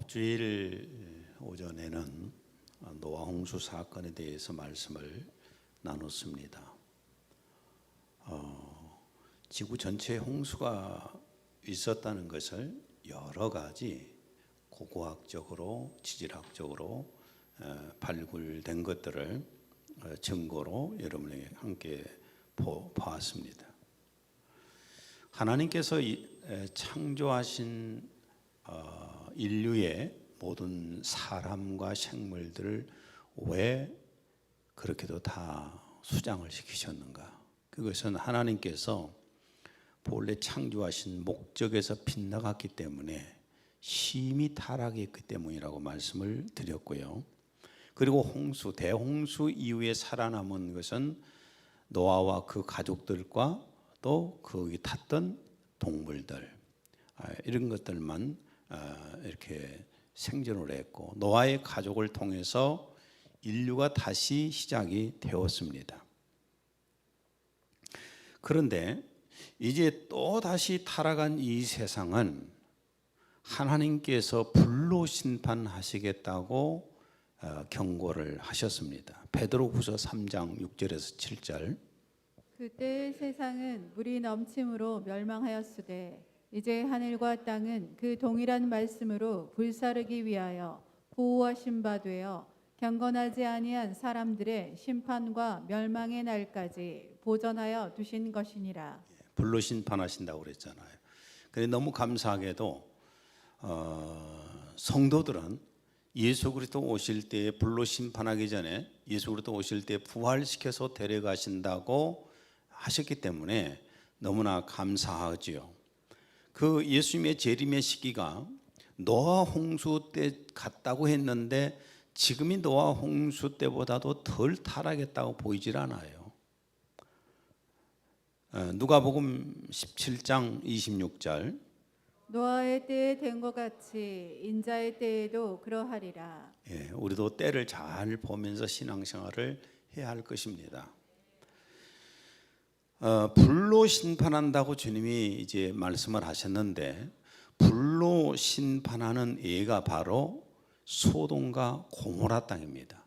앞주일 오전에는 노아 홍수 사건에 대해서 말씀을 나눴습니다. 지구 전체에 홍수가 있었다는 것을 여러 가지 고고학적으로, 지질학적으로 발굴된 것들을 증거로 여러분에게 함께 보았습니다. 하나님께서 창조하신 인류의 모든 사람과 생물들을 왜 그렇게도 다 수장을 시키셨는가? 그것은 하나님께서 본래 창조하신 목적에서 빗나갔기 때문에 심히 타락했기 때문이라고 말씀을 드렸고요. 그리고 홍수, 대홍수 이후에 살아남은 것은 노아와 그 가족들과 또 거기 탔던 동물들, 이런 것들만 이렇게 생존을 했고, 노아의 가족을 통해서 인류가 다시 시작이 되었습니다. 그런데 이제 또 다시 타락한 이 세상은 하나님께서 불로 심판하시겠다고 경고를 하셨습니다. 베드로후서 3장 6절에서 7절. 그때의 세상은 물이 넘침으로 멸망하였으되 이제 하늘과 땅은 그 동일한 말씀으로 불사르기 위하여 보호하신 바 되어 경건하지 아니한 사람들의 심판과 멸망의 날까지 보전하여 두신 것이니라. 불로 심판하신다고 그랬잖아요. 그런데 너무 감사하게도 성도들은 예수 그리스도 오실 때 불로 심판하기 전에 예수 그리스도 오실 때 부활시켜서 데려가신다고 하셨기 때문에 너무나 감사하지요. 그 예수님의 재림의 시기가 노아 홍수 때 같다고 했는데 지금이 노아 홍수 때보다도 덜 타락했다고 보이질 않아요. 누가복음 17장 26절. 노아의 때에 된 것 같이 인자의 때에도 그러하리라. 우리도 때를 잘 보면서 신앙생활을 해야 할 것입니다. 불로 심판한다고 주님이 이제 말씀을 하셨는데, 불로 심판하는 예가 바로 소돔과 고모라 땅입니다.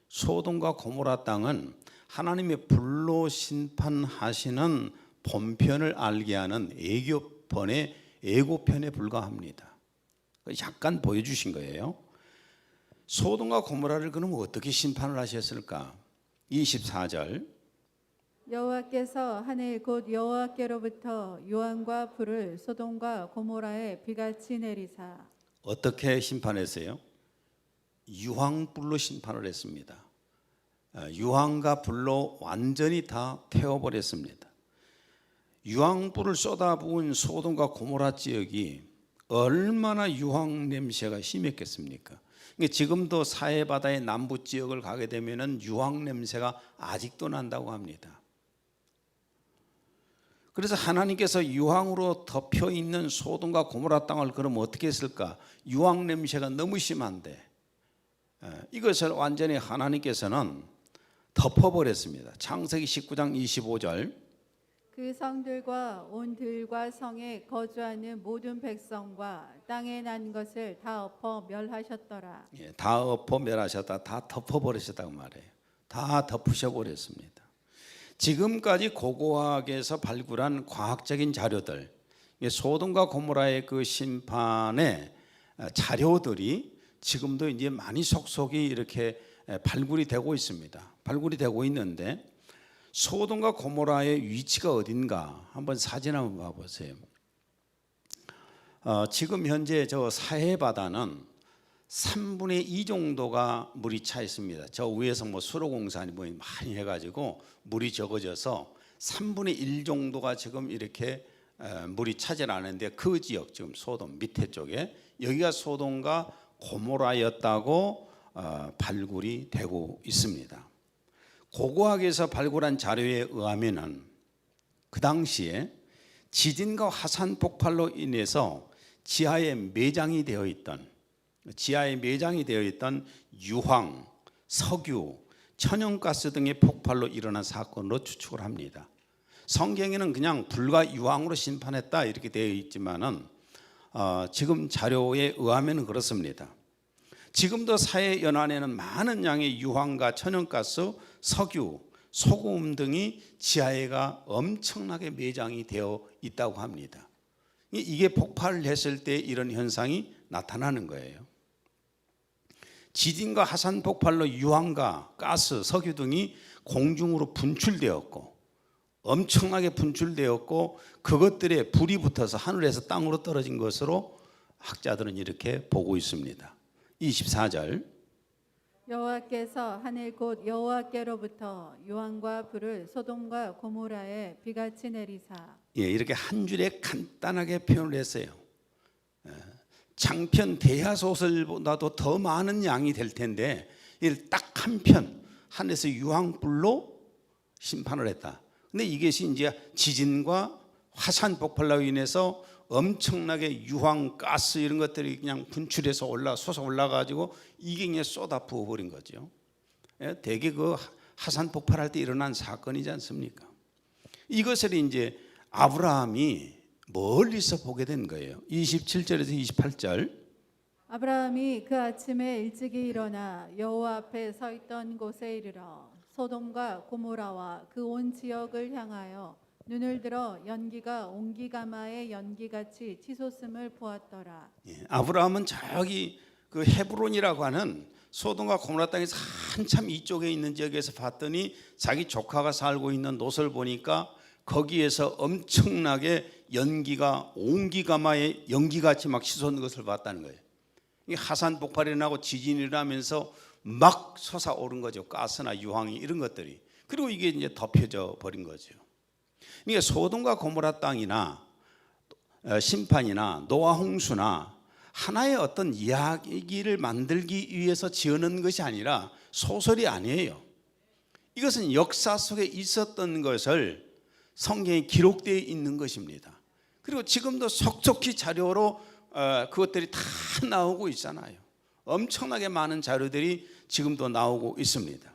소돔과 고모라 땅은 하나님의 불로 심판하시는 본편을 알게 하는 예고편에 불과합니다. 약간 보여주신 거예요. 소돔과 고모라를 그럼 어떻게 심판을 하셨을까? 24절. 여호와께서 하늘 곧 여호와께로부터 유황과 불을 소돔과 고모라에 비같이 내리사. 어떻게 심판했어요? 유황불로 심판을 했습니다. 유황과 불로 완전히 다 태워버렸습니다. 유황불을 쏟아부은 소돔과 고모라 지역이 얼마나 유황 냄새가 심했겠습니까? 지금도 사해바다의 남부 지역을 가게 되면 유황 냄새가 아직도 난다고 합니다. 그래서 하나님께서 유황으로 덮여 있는 소돔과 고모라 땅을 그럼 어떻게 했을까? 유황 냄새가 너무 심한데 이것을 완전히 하나님께서는 덮어버렸습니다. 창세기 19장 25절. 그 성들과 온 들과 성에 거주하는 모든 백성과 땅에 난 것을 다 엎어 멸하셨더라. 다 엎어 멸하셨다. 다 덮어버리셨다고 말해요. 다 덮으셔버렸습니다. 지금까지 고고학에서 발굴한 과학적인 자료들, 소돔과 고모라의 그 심판의 자료들이 지금도 이제 많이 속속이 이렇게 발굴이 되고 있습니다. 발굴이 되고 있는데, 소돔과 고모라의 위치가 어딘가 한번 사진 한번 봐보세요. 지금 현재 저 사해바다는 3분의 2 정도가 물이 차 있습니다. 저 위에서 수로공사니 많이 해가지고 물이 적어져서 3분의 1 정도가 지금 이렇게 물이 차질 않은데, 그 지역 지금 소돔 밑에 쪽에 여기가 소돔과 고모라였다고 발굴이 되고 있습니다. 고고학에서 발굴한 자료에 의하면은 그 당시에 지진과 화산 폭발로 인해서 지하에 매장이 되어 있던 유황, 석유, 천연가스 등의 폭발로 일어난 사건으로 추측을 합니다. 성경에는 그냥 불과 유황으로 심판했다 이렇게 되어 있지만은 지금 자료에 의하면 그렇습니다. 지금도 사해 연안에는 많은 양의 유황과 천연가스, 석유, 소금 등이 지하에가 엄청나게 매장이 되어 있다고 합니다. 이게 폭발을 했을 때 이런 현상이 나타나는 거예요. 지진과 화산 폭발로 유황과 가스, 석유 등이 공중으로 분출되었고 엄청나게 분출되었고 그것들에 불이 붙어서 하늘에서 땅으로 떨어진 것으로 학자들은 이렇게 보고 있습니다. 24절 여호와께서 하늘 곧 여호와께로부터 유황과 불을 소돔과 고모라에 비같이 내리사. 이렇게 한 줄에 간단하게 표현을 했어요. 장편 대하소설보다도 더 많은 양이 될 텐데 딱 한 편 하늘에서 유황불로 심판을 했다. 근데 이것이 이제 지진과 화산 폭발로 인해서 엄청나게 유황, 가스 이런 것들이 그냥 분출해서 솟아 올라가지고 이게 그냥 쏟아 부어버린 거죠. 대개 그 화산 폭발할 때 일어난 사건이지 않습니까? 이것을 이제 아브라함이 멀리서 보게 된 거예요. 27절에서 28절. 아브라함이 그 아침에 일찍이 일어나 여호와 앞에 서 있던 곳에 이르러 소돔과 고모라와 그 온 지역을 향하여 눈을 들어 연기가 옹기가마의 연기같이 치솟음을 보았더라. 아브라함은 저기 그 헤브론이라고 하는 소돔과 고모라 땅에서 한참 이쪽에 있는 지역에서 봤더니 자기 조카가 살고 있는 노를 보니까 거기에서 엄청나게 연기가 옹기가마의 연기같이 막 치솟는 것을 봤다는 거예요. 이 화산 폭발이 나고 지진이 일어나면서 막 솟아오른 거죠. 가스나 유황이 이런 것들이. 그리고 이게 이제 덮여져 버린 거죠. 그러니까 소돔과 고모라 땅이나 심판이나 노아 홍수나 하나의 어떤 이야기를 만들기 위해서 지어낸 것이 아니라 소설이 아니에요. 이것은 역사 속에 있었던 것을 성경에 기록되어 있는 것입니다. 그리고 지금도 속속히 자료로 그것들이 다 나오고 있잖아요. 엄청나게 많은 자료들이 지금도 나오고 있습니다.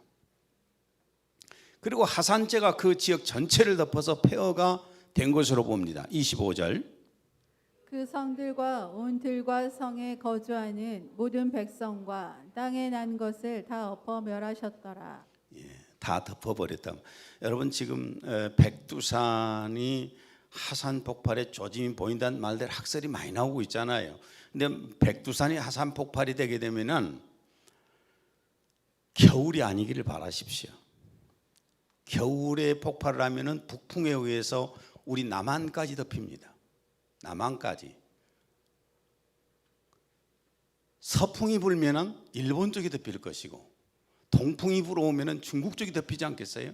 그리고 화산재가 그 지역 전체를 덮어서 폐허가 된 것으로 봅니다. 25절. 그 성들과 온 들과 성에 거주하는 모든 백성과 땅에 난 것을 다 엎어 멸하셨더라. 다 덮어버렸다. 여러분 지금 백두산이 화산 폭발의 조짐이 보인다는 말들 학설이 많이 나오고 있잖아요. 근데 백두산이 화산 폭발이 되게 되면은 겨울이 아니기를 바라십시오. 겨울에 폭발을 하면은 북풍에 의해서 우리 남한까지 덮입니다. 남한까지. 서풍이 불면은 일본 쪽이 덮일 것이고 동풍이 불어오면은 중국 쪽이 덮이지 않겠어요?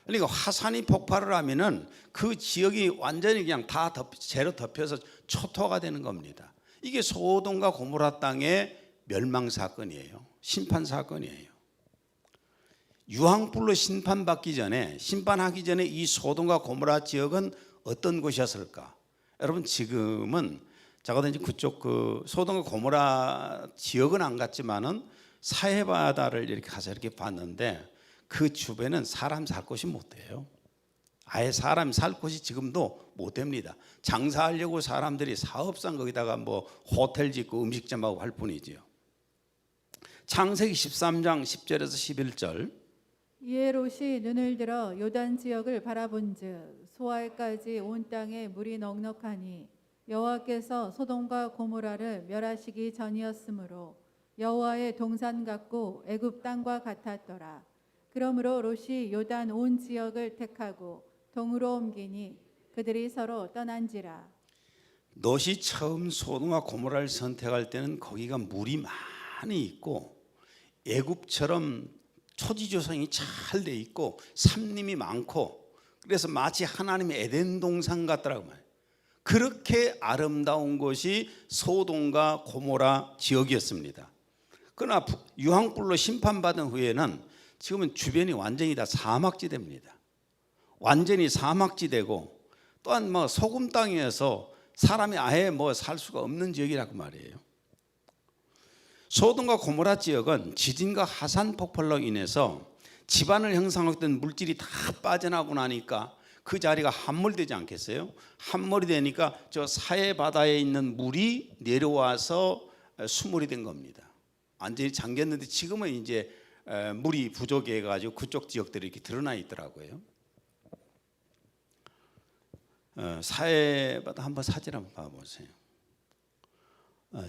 그러니까 화산이 폭발을 하면은 그 지역이 완전히 그냥 다 재로 덮여서 초토화가 되는 겁니다. 이게 소돔과 고모라 땅의 멸망 사건이에요. 심판 사건이에요. 유황불로 심판하기 전에 이 소돔과 고모라 지역은 어떤 곳이었을까? 여러분 지금은 제가 이제 그쪽 그 소돔과 고모라 지역은 안 갔지만은 사해바다를 이렇게 가서 이렇게 봤는데 그 주변은 사람 살 곳이 못 돼요. 아예 사람 살 곳이 지금도 못 됩니다. 장사하려고 사람들이 사업상 거기다가 뭐 호텔 짓고 음식점하고 할 뿐이지요. 창세기 13장 10절에서 11절. 이에 롯이 눈을 들어 요단 지역을 바라본즉 소알까지 온 땅에 물이 넉넉하니 여호와께서 소돔과 고모라를 멸하시기 전이었으므로 여호와의 동산 같고 애굽 땅과 같았더라. 그러므로 롯이 요단 온 지역을 택하고 동으로 옮기니 그들이 서로 떠난지라. 롯이 처음 소돔과 고모라를 선택할 때는 거기가 물이 많이 있고 애굽처럼 초지 조성이 잘 돼 있고 산림이 많고 그래서 마치 하나님의 에덴 동산 같더라고 말이에요. 그렇게 아름다운 곳이 소돔과 고모라 지역이었습니다. 그러나 유황불로 심판받은 후에는 지금은 주변이 완전히 다 사막지대입니다. 완전히 사막지대고 또한 뭐 소금 땅에서 사람이 아예 뭐 살 수가 없는 지역이라고 말이에요. 소돔과 고모라 지역은 지진과 화산 폭발로 인해서 지반을 형성했던 물질이 다 빠져나오고 나니까 그 자리가 함몰되지 않겠어요? 함몰이 되니까 저 사해 바다에 있는 물이 내려와서 수몰이 된 겁니다. 완전히 잠겼는데 지금은 이제 물이 부족해 가지고 그쪽 지역들이 이렇게 드러나 있더라고요. 사해 바다 한번 사진 한번 봐보세요.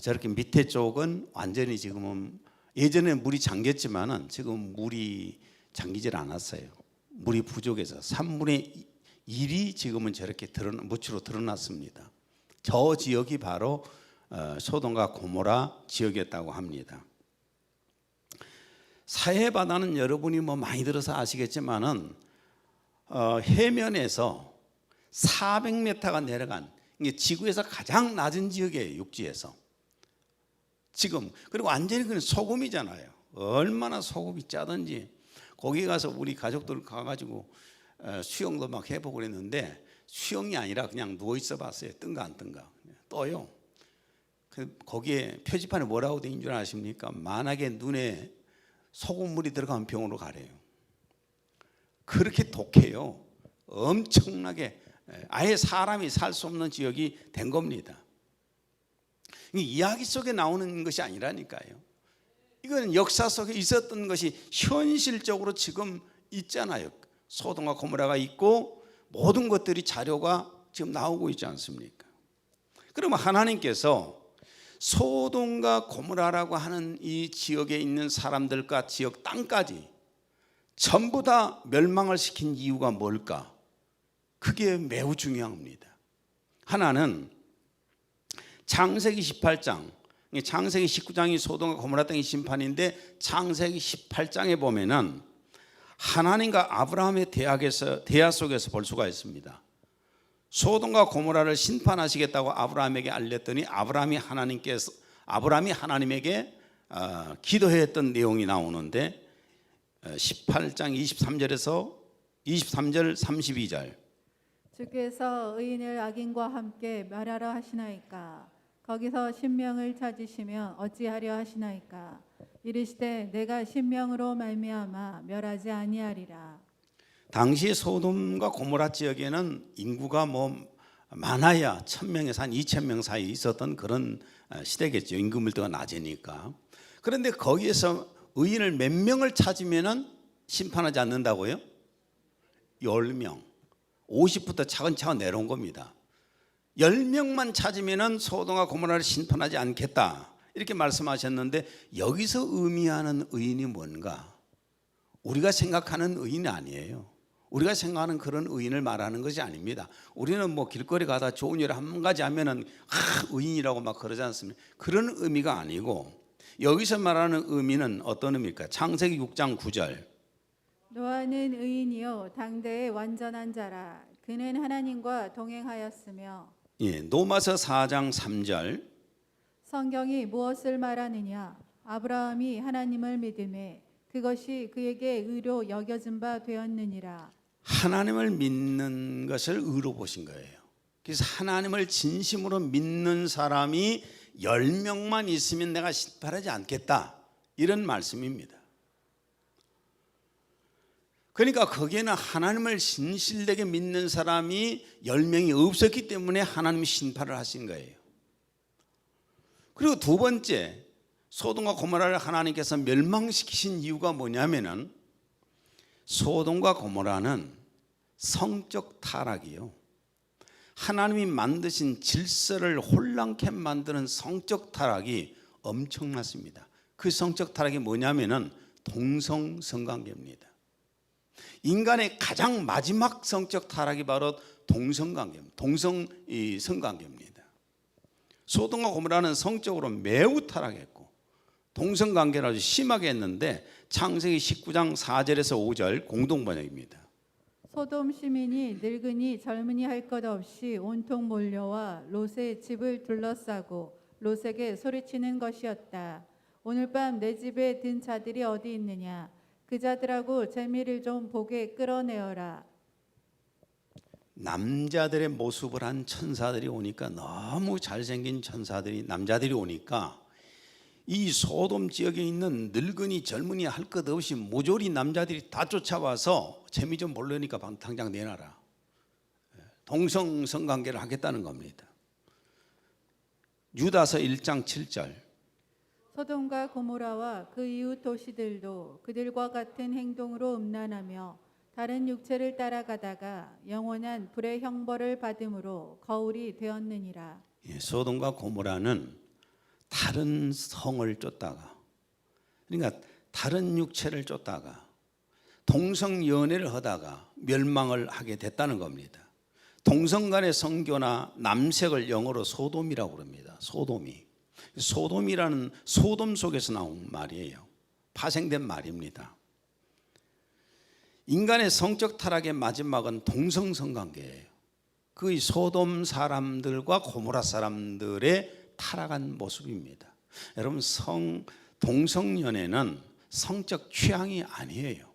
저렇게 밑에 쪽은 완전히 지금은 예전에 물이 잠겼지만은 지금 물이 잠기질 않았어요. 물이 부족해서 3분의 1이 지금은 저렇게 무치로 드러났습니다. 저 지역이 바로 소돔과 고모라 지역이었다고 합니다. 사해 바다는 여러분이 뭐 많이 들어서 아시겠지만은 해면에서 400m가 내려간 지구에서 가장 낮은 지역이에요. 육지에서. 지금 그리고 완전히 그냥 소금이잖아요. 얼마나 소금이 짜든지 거기 가서 우리 가족들 가가지고 수영도 막 해보고 그랬는데 수영이 아니라 그냥 누워 있어 봤어요. 뜬가 안 뜬가 떠요. 거기에 표지판에 뭐라고 돼 있는 줄 아십니까? 만약에 눈에 소금물이 들어가면 병으로 가래요. 그렇게 독해요. 엄청나게 아예 사람이 살 수 없는 지역이 된 겁니다. 이야기 속에 나오는 것이 아니라니까요. 이건 역사 속에 있었던 것이 현실적으로 지금 있잖아요. 소돔과 고모라가 있고 모든 것들이 자료가 지금 나오고 있지 않습니까? 그러면 하나님께서 소돔과 고모라라고 하는 이 지역에 있는 사람들과 지역 땅까지 전부 다 멸망을 시킨 이유가 뭘까? 그게 매우 중요합니다. 하나는 창세기 18장, 창세기 19장이 소돔과 고모라 땅의 심판인데 창세기 18장에 보면은 하나님과 아브라함의 대화 속에서 볼 수가 있습니다. 소돔과 고모라를 심판하시겠다고 아브라함에게 알렸더니 아브라함이 하나님에게 기도했던 내용이 나오는데 18장 23절에서 23절 32절 주께서 의인을 악인과 함께 멸하라 하시나이까 거기서 신명을 찾으시며 어찌하려 하시나이까 이르시되 내가 신명으로 말미암아 멸하지 아니하리라. 당시 소돔과 고모라 지역에는 인구가 많아야 1000명에서 한 2000명 사이 있었던 그런 시대겠죠. 인구 밀도가 낮으니까. 그런데 거기에서 의인을 몇 명을 찾으면은 심판하지 않는다고요? 10명. 50부터 차근차근 내려온 겁니다. 10명만 찾으면은 소돔과 고모라를 심판하지 않겠다. 이렇게 말씀하셨는데 여기서 의미하는 의인이 뭔가? 우리가 생각하는 의인이 아니에요. 우리가 생각하는 그런 의인을 말하는 것이 아닙니다. 우리는 길거리 가다 좋은 일 한 가지 하면은 의인이라고 막 그러지 않습니까? 그런 의미가 아니고 여기서 말하는 의미는 어떤 의미일까? 창세기 6장 9절. 노아는 의인이요 당대의 완전한 자라 그는 하나님과 동행하였으며. 예, 로마서 4장 3절. 성경이 무엇을 말하느냐? 아브라함이 하나님을 믿음에 그것이 그에게 의로 여겨진 바 되었느니라. 하나님을 믿는 것을 의로 보신 거예요. 그래서 하나님을 진심으로 믿는 사람이 10명만 있으면 내가 심판하지 않겠다. 이런 말씀입니다. 그러니까 거기에는 하나님을 진실되게 믿는 사람이 10명이 없었기 때문에 하나님이 심판을 하신 거예요. 그리고 두 번째, 소돔과 고모라를 하나님께서 멸망시키신 이유가 뭐냐면은 소돔과 고모라는 성적 타락이요. 하나님이 만드신 질서를 혼란케 만드는 성적 타락이 엄청났습니다. 그 성적 타락이 뭐냐면은 동성 성관계입니다. 인간의 가장 마지막 성적 타락이 바로 동성관계입니다. 동성 성관계입니다. 소돔과 고모라는 성적으로 매우 타락했고 동성관계를 아주 심하게 했는데 창세기 19장 4절에서 5절 공동번역입니다. 소돔 시민이 늙으니 젊으니 할 것 없이 온통 몰려와 롯의 집을 둘러싸고 롯에게 소리치는 것이었다. 오늘 밤 내 집에 든 자들이 어디 있느냐? 그 자들하고 재미를 좀 보게 끌어내어라. 남자들의 모습을 한 천사들이 오니까 너무 잘생긴 남자들이 오니까 이 소돔 지역에 있는 늙은이 젊은이 할 것 없이 모조리 남자들이 다 쫓아와서 재미 좀 보려니까 당장 내놔라. 동성 성관계를 하겠다는 겁니다. 유다서 1장 7절. 소돔과 고모라와 그 이웃 도시들도 그들과 같은 행동으로 음란하며 다른 육체를 따라가다가 영원한 불의 형벌을 받음으로 거울이 되었느니라. 예, 소돔과 고모라는 다른 성을 쫓다가, 그러니까 다른 육체를 쫓다가 동성 연애를 하다가 멸망을 하게 됐다는 겁니다. 동성 간의 성교나 남색을 영어로 소돔이라고 그럽니다. 소돔이라는 소돔 속에서 나온 말이에요. 파생된 말입니다. 인간의 성적 타락의 마지막은 동성 성관계예요. 그 소돔 사람들과 고모라 사람들의 타락한 모습입니다. 여러분, 동성 연애는 성적 취향이 아니에요.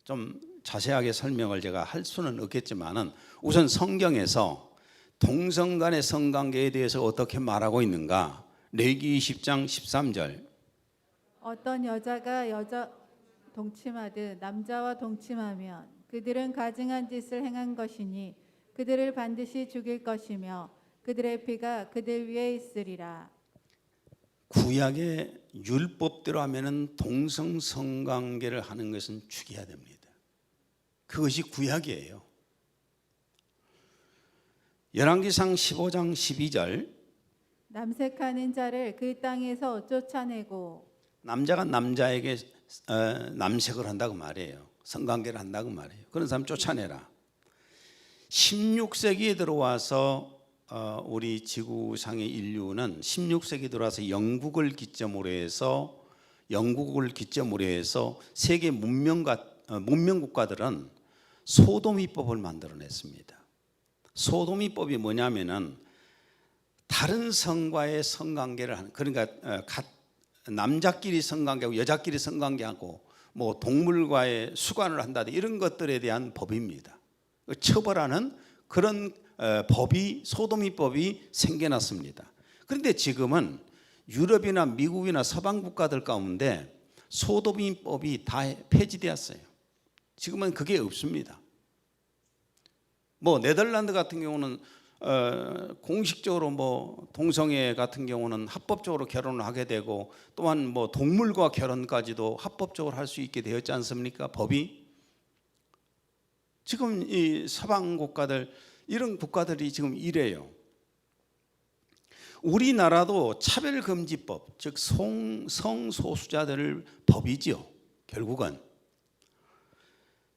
좀 자세하게 설명을 제가 할 수는 없겠지만은 우선 성경에서 동성 간의 성관계에 대해서 어떻게 말하고 있는가? 레위기 20장 13절. 어떤 여자가 여자 동침하듯 남자와 동침하면 그들은 가증한 짓을 행한 것이니 그들을 반드시 죽일 것이며 그들의 피가 그들 위에 있으리라. 구약의 율법대로 하면은 동성 성관계를 하는 것은 죽여야 됩니다. 그것이 구약이에요. 열왕기상 15장 12절. 남색하는 자를 그 땅에서 쫓아내고. 남자가 남자에게 남색을 한다고 말해요. 성관계를 한다고 말해요. 그런 사람 쫓아내라. 16세기에 들어와서 우리 지구상의 인류는 16세기 들어와서 영국을 기점으로 해서 세계 문명 국가들은 소돔이법을 만들어냈습니다. 소돔이법이 뭐냐면은 다른 성과의 성관계를 하는, 그러니까 남자끼리 성관계하고 여자끼리 성관계하고 뭐 동물과의 수관을 한다든지 이런 것들에 대한 법입니다. 처벌하는 그런 법이, 소돔이법이 생겨났습니다. 그런데 지금은 유럽이나 미국이나 서방 국가들 가운데 소돔이법이 다 폐지되었어요. 지금은 그게 없습니다. 뭐 네덜란드 같은 경우는 공식적으로 뭐 동성애 같은 경우는 합법적으로 결혼을 하게 되고, 또한 뭐 동물과 결혼까지도 합법적으로 할 수 있게 되었지 않습니까? 법이. 지금 이 서방 국가들, 이런 국가들이 지금 이래요. 우리나라도 차별금지법, 즉 성소수자들 법이지요. 결국은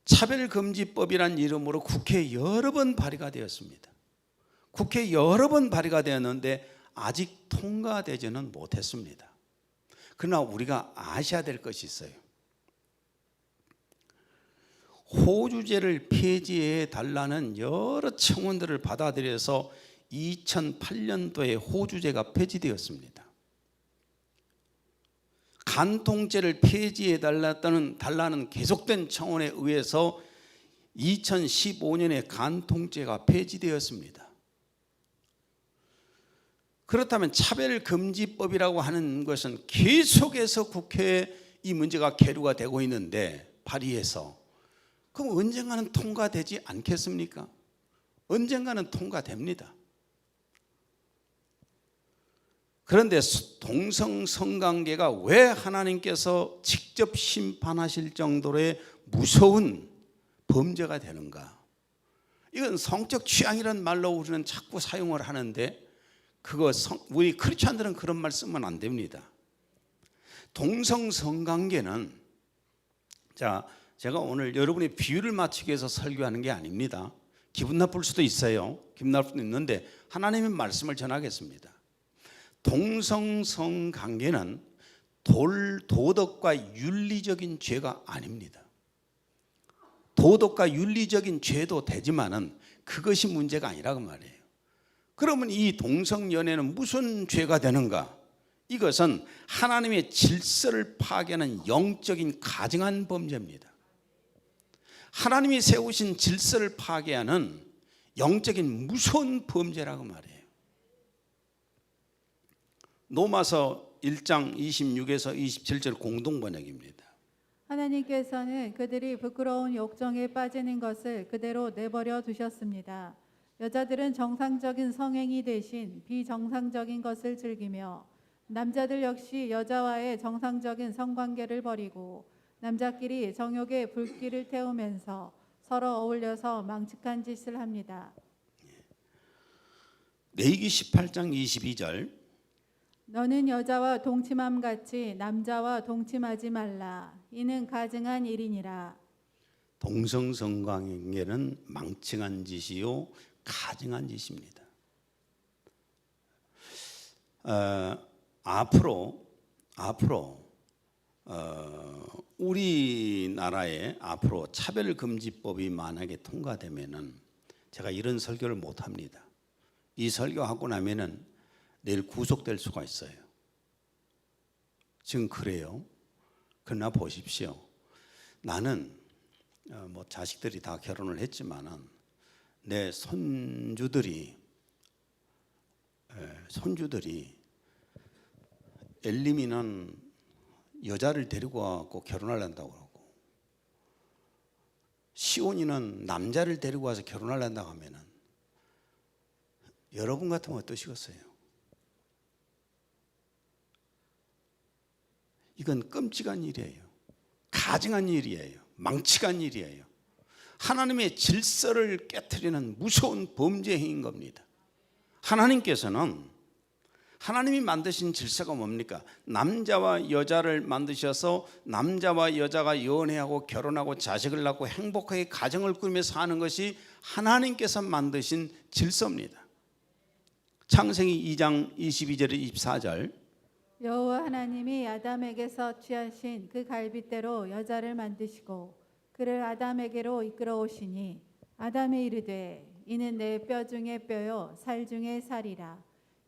차별금지법이란 이름으로 국회에 여러 번 발의가 되었습니다. 국회에 여러 번 발의가 되었는데 아직 통과되지는 못했습니다. 그러나 우리가 아셔야 될 것이 있어요. 호주제를 폐지해 달라는 여러 청원들을 받아들여서 2008년도에 호주제가 폐지되었습니다. 간통죄를 폐지해 달라는 계속된 청원에 의해서 2015년에 간통죄가 폐지되었습니다. 그렇다면 차별금지법이라고 하는 것은 계속해서 국회에 이 문제가 계류가 되고 있는데, 발의해서, 그럼 언젠가는 통과되지 않겠습니까? 언젠가는 통과됩니다. 그런데 동성 성관계가 왜 하나님께서 직접 심판하실 정도의 무서운 범죄가 되는가? 이건 성적 취향이라는 말로 우리는 자꾸 사용을 하는데, 우리 크리스찬들은 그런 말 쓰면 안 됩니다. 동성 성관계는, 제가 오늘 여러분의 비유를 맞추기 위해서 설교하는 게 아닙니다. 기분 나쁠 수도 있어요. 기분 나쁠 수도 있는데 하나님의 말씀을 전하겠습니다. 동성 성관계는 도덕과 윤리적인 죄가 아닙니다. 도덕과 윤리적인 죄도 되지만은 그것이 문제가 아니라고 말이에요. 그러면 이 동성 연애는 무슨 죄가 되는가? 이것은 하나님의 질서를 파괴하는 영적인 가증한 범죄입니다. 하나님이 세우신 질서를 파괴하는 영적인 무서운 범죄라고 말해요. 로마서 1장 26에서 27절 공동 번역입니다. 하나님께서는 그들이 부끄러운 욕정에 빠지는 것을 그대로 내버려 두셨습니다. 여자들은 정상적인 성행위 대신 비정상적인 것을 즐기며 남자들 역시 여자와의 정상적인 성관계를 벌이고 남자끼리 정욕의 불길을 태우면서 서로 어울려서 망측한 짓을 합니다. 레위기 18장 22절 너는 여자와 동침함 같이 남자와 동침하지 말라. 이는 가증한 일이니라. 동성성관계는 망측한 짓이요 가증한 짓입니다. 앞으로 우리나라에 앞으로 차별금지법이 만약에 통과되면은 제가 이런 설교를 못 합니다. 이 설교하고 나면은 내일 구속될 수가 있어요. 지금 그래요. 그러나 보십시오. 나는 뭐 자식들이 다 결혼을 했지만은 내 손주들이 엘리미는 여자를 데리고 와서 결혼하려고 하고 시온이는 남자를 데리고 와서 결혼하려고 하면은 여러분 같으면 어떠시겠어요? 이건 끔찍한 일이에요. 가증한 일이에요. 망측한 일이에요. 하나님의 질서를 깨트리는 무서운 범죄 행위인 겁니다. 하나님이 만드신 질서가 뭡니까? 남자와 여자를 만드셔서 남자와 여자가 연애하고 결혼하고 자식을 낳고 행복하게 가정을 꾸리며 사는 것이 하나님께서 만드신 질서입니다. 창세기 2장 22절에 24절 여호와 하나님이 아담에게서 취하신 그 갈빗대로 여자를 만드시고 그를 아담에게로 이끌어 오시니 아담이 이르되 이는 내 뼈 중에 뼈요 살 중에 살이라.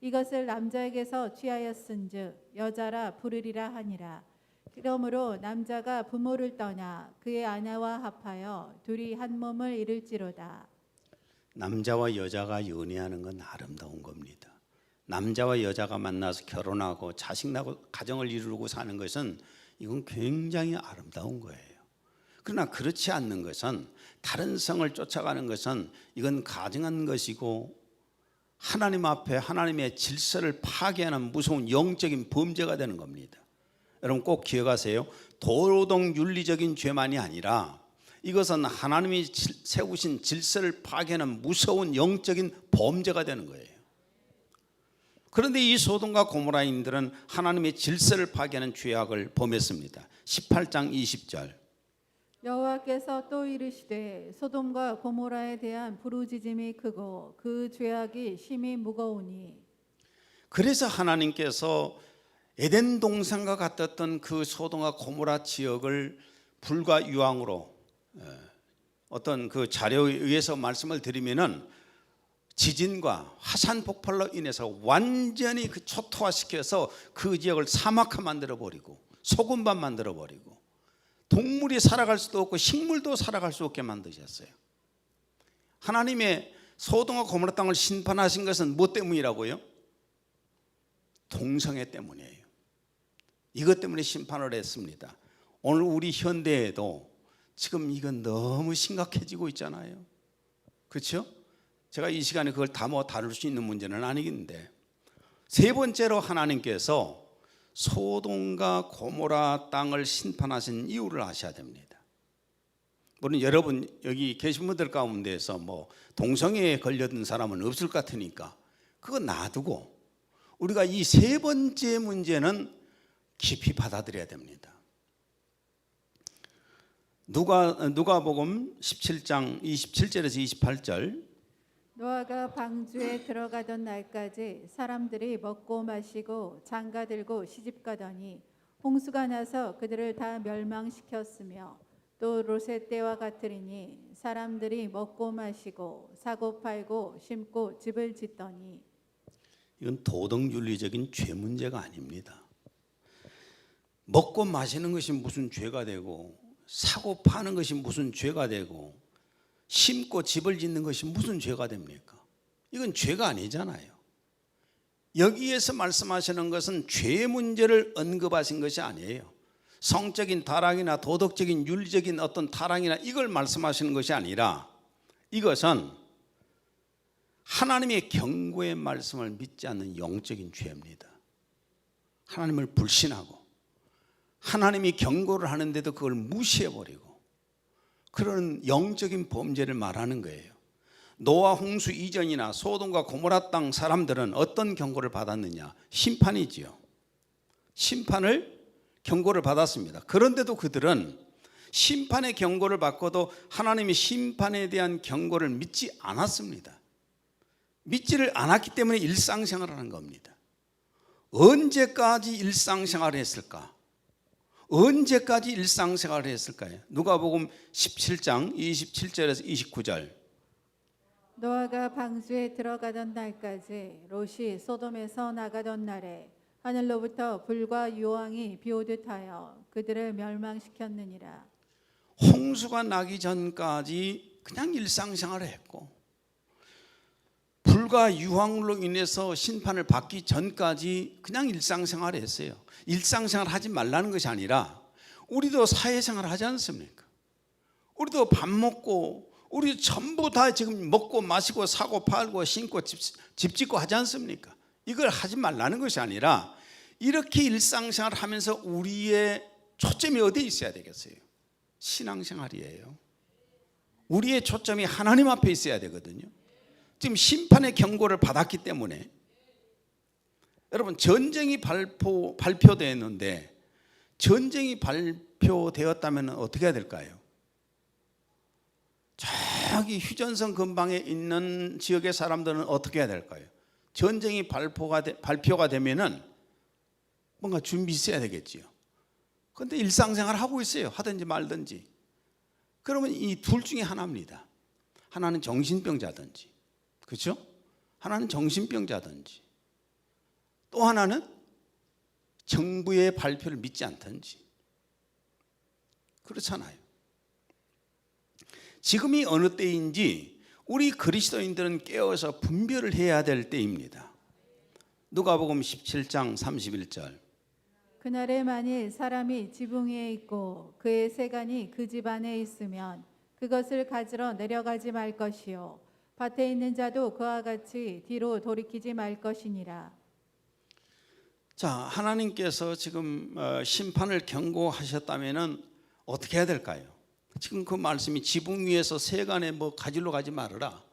이것을 남자에게서 취하였은즉 여자라 부르리라 하니라. 그러므로 남자가 부모를 떠나 그의 아내와 합하여 둘이 한 몸을 이룰지로다. 남자와 여자가 연애하는 건 아름다운 겁니다. 남자와 여자가 만나서 결혼하고 자식 낳고 가정을 이루고 사는 것은 이건 굉장히 아름다운 거예요. 그러나 그렇지 않는 것은 다른 성을 쫓아가는 것은 이건 가증한 것이고 하나님 앞에 하나님의 질서를 파괴하는 무서운 영적인 범죄가 되는 겁니다. 여러분 꼭 기억하세요. 도덕 윤리적인 죄만이 아니라 이것은 하나님이 세우신 질서를 파괴하는 무서운 영적인 범죄가 되는 거예요. 그런데 이 소돔과 고모라인들은 하나님의 질서를 파괴하는 죄악을 범했습니다. 18장 20절 여호와께서 또 이르시되 소돔과 고모라에 대한 부르짖음이 크고 그 죄악이 심히 무거우니. 그래서 하나님께서 에덴 동산과 같았던 그 소돔과 고모라 지역을 불과 유황으로 어떤 그 자료에 의해서 말씀을 드리면은 지진과 화산 폭발로 인해서 완전히 그 초토화시켜서 그 지역을 사막화 만들어 버리고 소금밭 만들어 버리고 동물이 살아갈 수도 없고 식물도 살아갈 수 없게 만드셨어요. 하나님의 소돔과 고모라 땅을 심판하신 것은 뭐 때문이라고요? 동성애 때문이에요. 이것 때문에 심판을 했습니다. 오늘 우리 현대에도 지금 이건 너무 심각해지고 있잖아요. 그렇죠? 제가 이 시간에 그걸 다 다룰 수 있는 문제는 아니긴데, 세 번째로 하나님께서 소돔과 고모라 땅을 심판하신 이유를 아셔야 됩니다. 물론 여러분 여기 계신 분들 가운데서 뭐 동성애에 걸려든 사람은 없을 것 같으니까 그거 놔두고 우리가 이 세 번째 문제는 깊이 받아들여야 됩니다. 누가복음 17장 27절에서 28절 노아가 방주에 들어가던 날까지 사람들이 먹고 마시고 장가들고 시집가더니 홍수가 나서 그들을 다 멸망시켰으며 또 롯의 때와 같으리니 사람들이 먹고 마시고 사고 팔고 심고 집을 짓더니. 이건 도덕윤리적인 죄 문제가 아닙니다. 먹고 마시는 것이 무슨 죄가 되고 사고 파는 것이 무슨 죄가 되고 심고 집을 짓는 것이 무슨 죄가 됩니까? 이건 죄가 아니잖아요. 여기에서 말씀하시는 것은 죄 문제를 언급하신 것이 아니에요. 성적인 타락이나 도덕적인 윤리적인 어떤 타락이나 이걸 말씀하시는 것이 아니라 이것은 하나님의 경고의 말씀을 믿지 않는 영적인 죄입니다. 하나님을 불신하고 하나님이 경고를 하는데도 그걸 무시해버리고 그런 영적인 범죄를 말하는 거예요. 노아 홍수 이전이나 소돔과 고모라 땅 사람들은 어떤 경고를 받았느냐? 심판이지요. 심판을 경고를 받았습니다. 그런데도 그들은 심판의 경고를 받고도 하나님의 심판에 대한 경고를 믿지 않았습니다. 믿지를 않았기 때문에 일상생활을 하는 겁니다. 언제까지 일상생활을 했을까? 언제까지 일상생활을 했을까요? 누가복음 17장 27절에서 29절. 노아가 방주에 들어가던 날까지 롯이 소돔에서 나가던 날에 하늘로부터 불과 유황이 비오듯 하여 그들을 멸망시켰느니라. 홍수가 나기 전까지 그냥 일상생활을 했고 불과 유황으로 인해서 심판을 받기 전까지 그냥 일상생활을 했어요. 일상생활 하지 말라는 것이 아니라 우리도 사회생활을 하지 않습니까? 우리도 밥 먹고 우리 전부 다 지금 먹고 마시고 사고 팔고 신고 집 짓고 하지 않습니까? 이걸 하지 말라는 것이 아니라 이렇게 일상생활을 하면서 우리의 초점이 어디에 있어야 되겠어요? 신앙생활이에요. 우리의 초점이 하나님 앞에 있어야 되거든요. 지금 심판의 경고를 받았기 때문에 여러분 전쟁이 발표되었는데 전쟁이 발표되었다면 어떻게 해야 될까요? 저기 휴전선 근방에 있는 지역의 사람들은 어떻게 해야 될까요? 전쟁이 발표가 되면은 뭔가 준비 있어야 되겠지요. 그런데 일상생활 하고 있어요. 하든지 말든지. 그러면 이 둘 중에 하나입니다. 하나는 정신병자든지, 그렇죠? 하나는 정신병자든지, 또 하나는 정부의 발표를 믿지 않든지. 그렇잖아요. 지금이 어느 때인지 우리 그리스도인들은 깨어서 분별을 해야 될 때입니다. 누가복음 17장 31절. 그날에 만일 사람이 지붕 위에 있고 그의 세간이 그 집 안에 있으면 그것을 가지러 내려가지 말 것이요 밭에 있는 자도 그와 같이 뒤로 돌이키지 말 것이니라. 자, 하나님께서 지금 심판을 경고하셨다면은 어떻게 해야 될까요? 지금 그 말씀이 지붕 위에서 세간에 뭐 가지러 가지 말아라,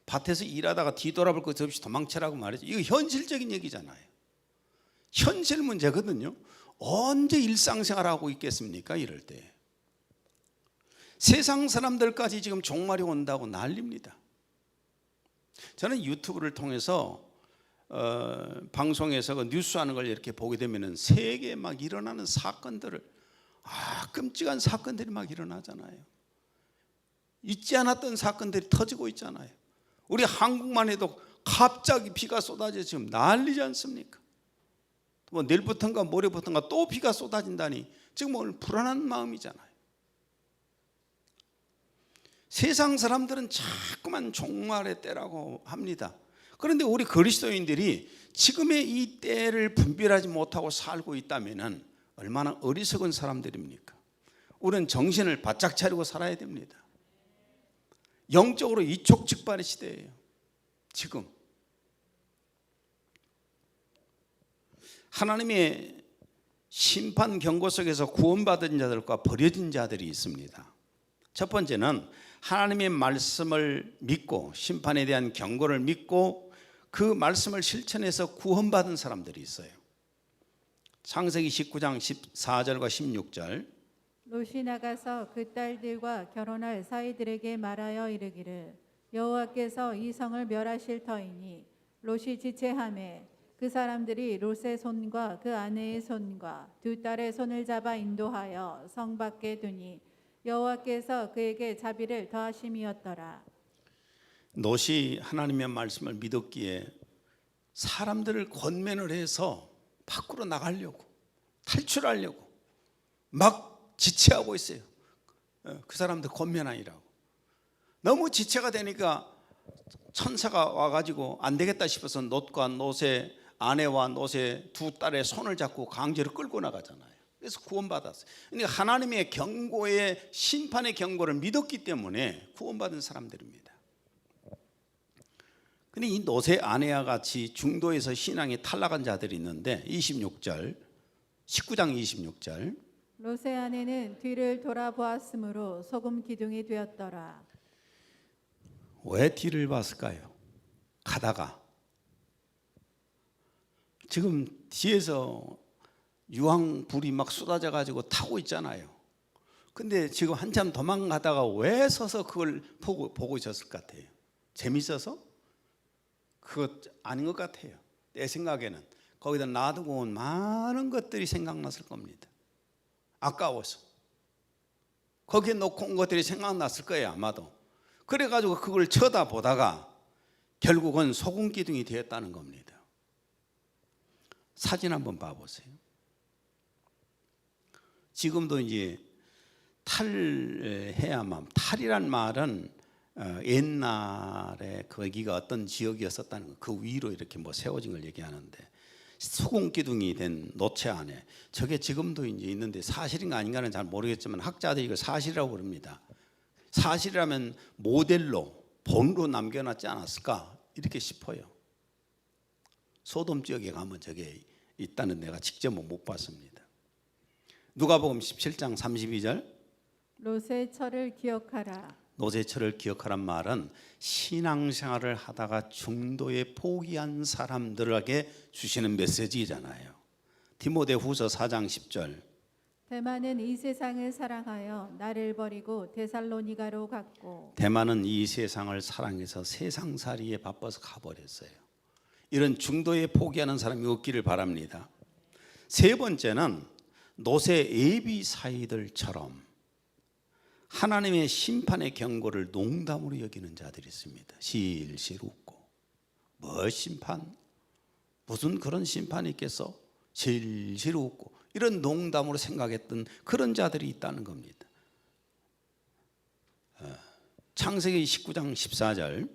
밭에서 일하다가 뒤돌아볼 것 없이 도망치라고 말이죠. 이거 현실적인 얘기잖아요. 현실 문제거든요. 언제 일상생활하고 있겠습니까? 이럴 때 세상 사람들까지 지금 종말이 온다고 난립니다. 저는 유튜브를 통해서 방송에서 그 뉴스하는 걸 이렇게 보게 되면은 세계에 막 일어나는 사건들을 끔찍한 사건들이 막 일어나잖아요. 있지 않았던 사건들이 터지고 있잖아요. 우리 한국만 해도 갑자기 비가 쏟아져 지금 난리지 않습니까? 뭐 내일부터인가 모레부터인가 또 비가 쏟아진다니 지금 오늘 불안한 마음이잖아요. 세상 사람들은 자꾸만 종말의 때라고 합니다. 그런데 우리 그리스도인들이 지금의 이 때를 분별하지 못하고 살고 있다면 얼마나 어리석은 사람들입니까? 우리는 정신을 바짝 차리고 살아야 됩니다. 영적으로 이촉즉발의 시대예요. 지금 하나님의 심판 경고 속에서 구원받은 자들과 버려진 자들이 있습니다. 첫 번째는 하나님의 말씀을 믿고 심판에 대한 경고를 믿고 그 말씀을 실천해서 구원받은 사람들이 있어요. 창세기 19장 14절과 16절. 롯이 나가서 그 딸들과 결혼할 사이들에게 말하여 이르기를 여호와께서 이 성을 멸하실 터이니 롯이 지체하매 그 사람들이 롯의 손과 그 아내의 손과 두 딸의 손을 잡아 인도하여 성 밖에 두니 여호와께서 그에게 자비를 더하심이었더라. 롯이 하나님의 말씀을 믿었기에 사람들을 권면을 해서 밖으로 나가려고 탈출하려고 막 지체하고 있어요. 그 사람들 권면하니라고. 너무 지체가 되니까 천사가 와가지고 안 되겠다 싶어서 롯과 롯의 아내와 롯의 두 딸의 손을 잡고 강제로 끌고 나가잖아요. 그래서 구원받았어요. 그러니까 하나님의 경고의 심판의 경고를 믿었기 때문에 구원받은 사람들입니다. 근데 이 노세 아내와 같이 중도에서 신앙이 탈락한 자들이 있는데 26절 19장 26절 롯의 아내는 뒤를 돌아보았으므로 소금 기둥이 되었더라. 왜 뒤를 봤을까요? 가다가 지금 뒤에서 유황불이 막 쏟아져 가지고 타고 있잖아요. 근데 지금 한참 도망가다가 왜 서서 그걸 보고 있었을 것 같아요? 재밌어서? 그것 아닌 것 같아요. 내 생각에는 거기다 놔두고 온 많은 것들이 생각났을 겁니다. 아까워서 거기에 놓고 온 것들이 생각났을 거예요 아마도. 그래가지고 그걸 쳐다보다가 결국은 소금 기둥이 되었다는 겁니다. 사진 한번 봐보세요. 지금도 이제 탈해야만, 탈이란 말은 옛날에 거기가 어떤 지역이었었다는 거, 그 위로 이렇게 뭐 세워진 걸 얘기하는데, 소금 기둥이 된 노체 안에 저게 지금도 이제 있는데 사실인가 아닌가는 잘 모르겠지만 학자들이 이걸 사실이라고 그럽니다. 사실이라면 모델로 본으로 남겨놨지 않았을까 이렇게 싶어요. 소돔 지역에 가면 저게 있다는 내가 직접 못 봤습니다. 누가복음 17장 32절 롯의 철을 기억하라. 노제철을 기억하란 말은 신앙생활을 하다가 중도에 포기한 사람들에게 주시는 메시지잖아요. 디모데후서 4장 10절 대만은 이 세상을 사랑하여 나를 버리고 데살로니가로 갔고. 대만은 이 세상을 사랑해서 세상살이에 바빠서 가버렸어요. 이런 중도에 포기하는 사람이 없기를 바랍니다. 세 번째는 노세 예비 사이들처럼 하나님의 심판의 경고를 농담으로 여기는 자들이 있습니다. 실실 웃고 뭐 심판? 무슨 그런 심판이 있겠어? 실실 웃고 이런 농담으로 생각했던 그런 자들이 있다는 겁니다. 창세기 19장 14절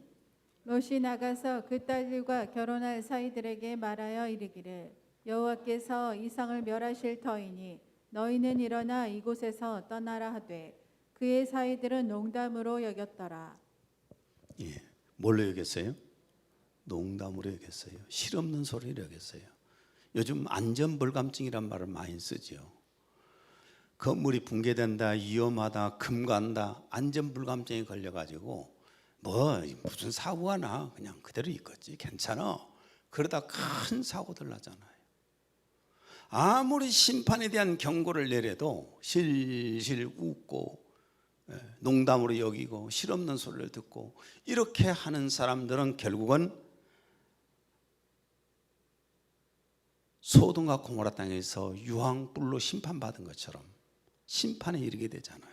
롯이 나가서 그 딸들과 결혼할 사이들에게 말하여 이르기를 여호와께서 이 성을 멸하실 터이니 너희는 일어나 이곳에서 떠나라 하되 그의 사이들은 농담으로 여겼더라. 예, 뭘로 여겼어요? 농담으로 여겼어요. 실없는 소리로 여겼어요. 요즘 안전불감증이란 말을 많이 쓰죠. 건물이 붕괴된다, 위험하다, 금간다, 안전불감증에 걸려가지고 뭐 무슨 사고가 나 그냥 그대로 있겠지 괜찮아. 그러다 큰 사고들 나잖아요. 아무리 심판에 대한 경고를 내려도 실실 웃고 농담으로 여기고 실없는 소리를 듣고 이렇게 하는 사람들은 결국은 소돔과 고모라 땅에서 유황불로 심판받은 것처럼 심판에 이르게 되잖아요.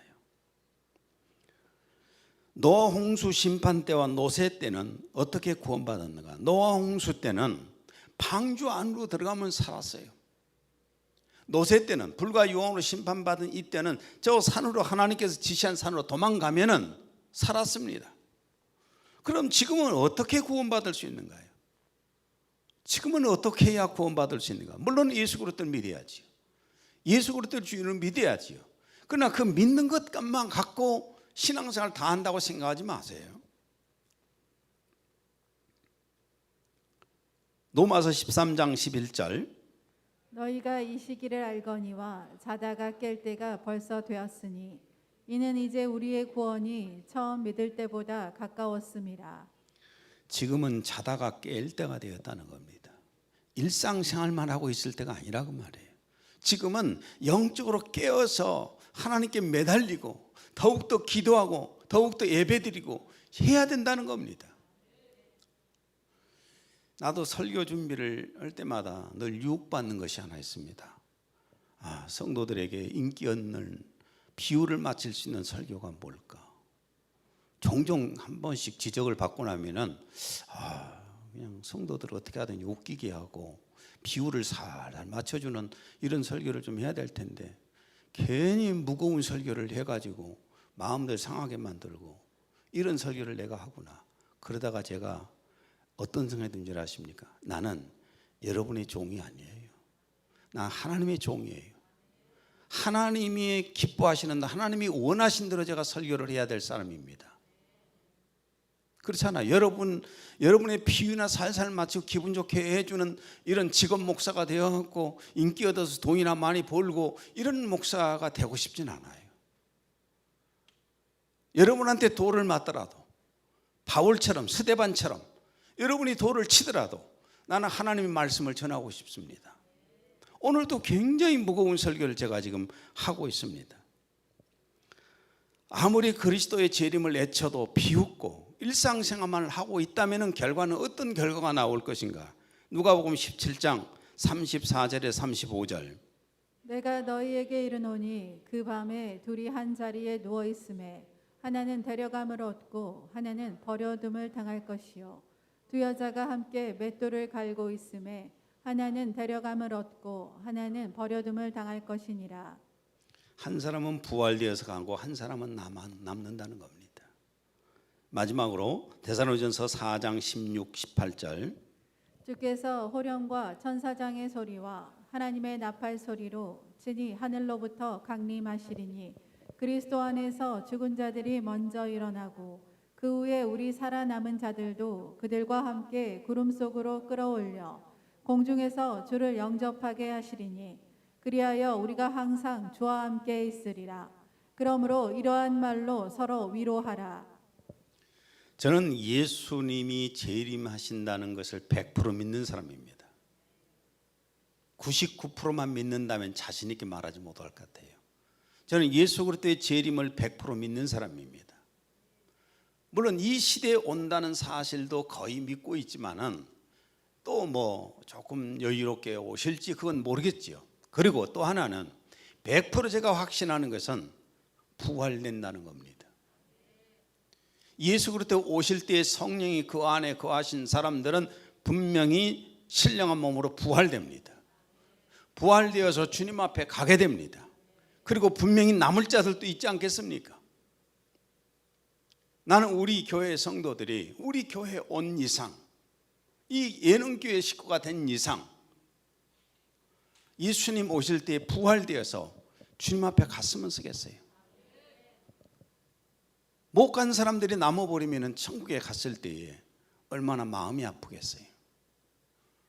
노아 홍수 심판 때와 노세 때는 어떻게 구원받았는가? 노아 홍수 때는 방주 안으로 들어가면 살았어요. 노세 때는 불과 유황으로 심판받은 이때는 저 산으로 하나님께서 지시한 산으로 도망가면은 살았습니다. 그럼 지금은 어떻게 구원받을 수 있는가요? 지금은 어떻게 해야 구원받을 수 있는가? 물론 예수 그리스도를 믿어야지요. 예수 그리스도를 주인을 믿어야지요. 그러나 그 믿는 것만 갖고 신앙생활 다 한다고 생각하지 마세요. 로마서 13장 11절 너희가 이 시기를 알거니와 자다가 깰 때가 벌써 되었으니 이는 이제 우리의 구원이 처음 믿을 때보다 가까웠음이라. 지금은 자다가 깰 때가 되었다는 겁니다. 일상생활만 하고 있을 때가 아니라고 말해요. 지금은 영적으로 깨어서 하나님께 매달리고 더욱더 기도하고 더욱더 예배드리고 해야 된다는 겁니다. 나도 설교 준비를 할 때마다 늘 유혹받는 것이 하나 있습니다. 성도들에게 인기 얻는 비유를 맞출 수 있는 설교가 뭘까? 종종 한 번씩 지적을 받고 나면은 그냥 성도들을 어떻게 하든 웃기게 하고 비유를 살살 맞춰주는 이런 설교를 좀 해야 될 텐데 괜히 무거운 설교를 해가지고 마음들 상하게 만들고 이런 설교를 내가 하구나. 그러다가 제가 어떤 생각이 든 줄 아십니까? 나는 여러분의 종이 아니에요. 난 하나님의 종이에요. 하나님이 기뻐하시는, 하나님이 원하신 대로 제가 설교를 해야 될 사람입니다. 그렇잖아요. 여러분의 비유나 살살 맞추고 기분 좋게 해주는 이런 직업 목사가 되어갖고 인기 얻어서 돈이나 많이 벌고 이런 목사가 되고 싶진 않아요. 여러분한테 돌을 맞더라도 바울처럼, 스데반처럼 여러분이 돌을 치더라도 나는 하나님의 말씀을 전하고 싶습니다. 오늘도 굉장히 무거운 설교를 제가 지금 하고 있습니다. 아무리 그리스도의 재림을 애쳐도 비웃고 일상생활만 하고 있다면 결과는 어떤 결과가 나올 것인가? 누가복음 17장 34절에 35절. 내가 너희에게 이르노니 그 밤에 둘이 한 자리에 누워 있음에 하나는 데려감을 얻고 하나는 버려둠을 당할 것이요 두 여자가 함께 맷돌을 갈고 있음에 하나는 데려감을 얻고 하나는 버려둠을 당할 것이니라. 한 사람은 부활되어서 가고 한 사람은 남는다는 겁니다. 마지막으로 데살로니가전서 4장 16, 18절. 주께서 호령과 천사장의 소리와 하나님의 나팔 소리로 친히 하늘로부터 강림하시리니 그리스도 안에서 죽은 자들이 먼저 일어나고 그 후에 우리 살아남은 자들도 그들과 함께 구름 속으로 끌어올려 공중에서 주를 영접하게 하시리니 그리하여 우리가 항상 주와 함께 있으리라. 그러므로 이러한 말로 서로 위로하라. 저는 예수님이 재림하신다는 것을 100% 믿는 사람입니다. 99%만 믿는다면 자신 있게 말하지 못할 것 같아요. 저는 예수 그리스도의 재림을 100% 믿는 사람입니다. 물론 이 시대에 온다는 사실도 거의 믿고 있지만은 또 뭐 조금 여유롭게 오실지 그건 모르겠지요. 그리고 또 하나는 100% 제가 확신하는 것은 부활된다는 겁니다. 예수 그리스도 오실 때 성령이 그 안에 거하신 사람들은 분명히 신령한 몸으로 부활됩니다. 부활되어서 주님 앞에 가게 됩니다. 그리고 분명히 남을 자들도 있지 않겠습니까? 나는 우리 교회 성도들이 우리 교회 온 이상, 이 예능교회 식구가 된 이상 예수님 오실 때 부활되어서 주님 앞에 갔으면 쓰겠어요. 못 간 사람들이 남아버리면 천국에 갔을 때에 얼마나 마음이 아프겠어요.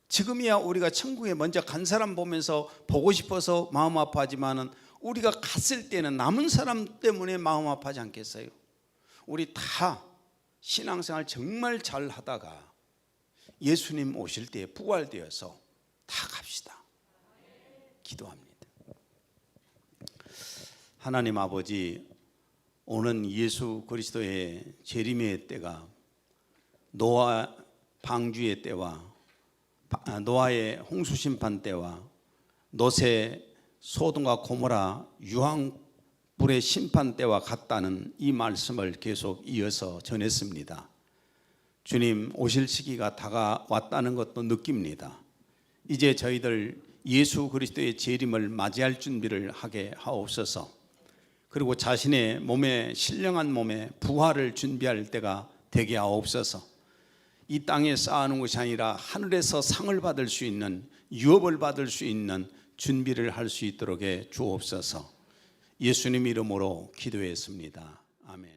지금이야 우리가 천국에 먼저 간 사람 보면서 보고 싶어서 마음 아파하지만은 우리가 갔을 때는 남은 사람 때문에 마음 아파하지 않겠어요? 우리 다 신앙생활 정말 잘 하다가 예수님 오실 때 부활되어서 다 갑시다. 기도합니다. 하나님 아버지, 오는 예수 그리스도의 재림의 때가 노아 방주의 때와 노아의 홍수 심판 때와 노새 소돔과 고모라 유황불의 심판 때와 같다는 이 말씀을 계속 이어서 전했습니다. 주님 오실 시기가 다가왔다는 것도 느낍니다. 이제 저희들 예수 그리스도의 재림을 맞이할 준비를 하게 하옵소서. 그리고 자신의 몸에 신령한 몸에 부활을 준비할 때가 되게 하옵소서. 이 땅에 쌓아놓은 것이 아니라 하늘에서 상을 받을 수 있는, 유업을 받을 수 있는 준비를 할 수 있도록 해 주옵소서. 예수님 이름으로 기도했습니다. 아멘.